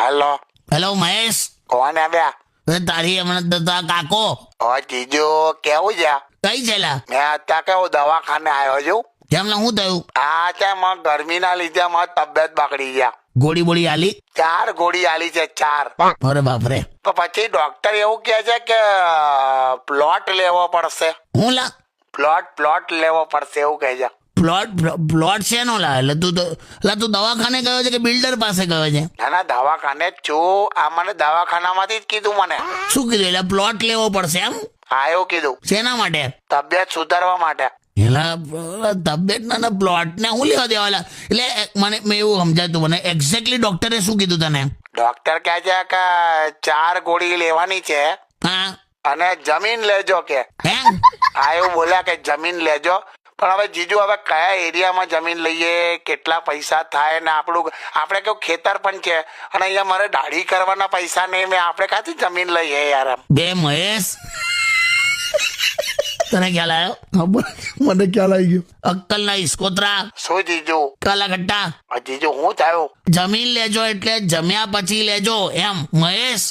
Hello hello Mahesh, કોણ આવ્યા? તારી હમણાં કાકો ઓ જીજુ કેવું છે? કઈ છેલા? મેં અત્યારે કેવું દવાખાને આવ્યો છું. કેમ શું થયું? આ છે ગરમીના લીધે મારી તબિયત બગડી ગયા. ગોળી બોળી આલી? 4 ગોળી આલી છે, 4. અરે બાપરે. તો પછી ડોક્ટર એવું કહે છે કે પ્લોટ લેવો પડશે. હું લા? પ્લોટ લેવો પડશે એવું કહે છે. પ્લોટ છે નો લા? એટલે તું દવાખાને ગયો છે કે બિલ્ડર પાસે ગયો છે? ના દવાખાને જ છું. આ મને દવાખાનામાંથી જ કીધું મને. શું કીધું? એટલે પ્લોટ લેવો પડશે એમ? હા એવું કીધું. શેના માટે? તબિયત સુધારવા માટે. એલા તબિયત ના પ્લોટ ને હું લેવા દેવાલા? એટલે મેં એવું સમજાતું મને એક્ઝેક્ટલી ડોક્ટરે શું કીધું તને? ડોક્ટર કહે છે કે 4 ગોળી લેવાની છે હા અને જમીન લેજો કે. હે? હા એવું બોલ્યા કે જમીન લેજો. પણ હવે જીજુ હવે કયા એરિયામાં જમીન લઈએ, કેટલા પૈસા થાય ને આપણે કેવું ખેતર પણ છે અને અહીંયા મારે દાઢી કરવાના પૈસા નહીં. મેં આપણે ક્યાંથી જમીન લઈએ યાર? બે મહેશ, તને ખ્યાલ આવ્યો? મને ખ્યાલ આવી ગયો. અક્કલ ના ઇસ્કોતરા. શું જીજુ? કાલા ગટ્ટા. જીજુ હું થયું? જમીન લેજો એટલે જમ્યા પછી લેજો એમ મહેશ.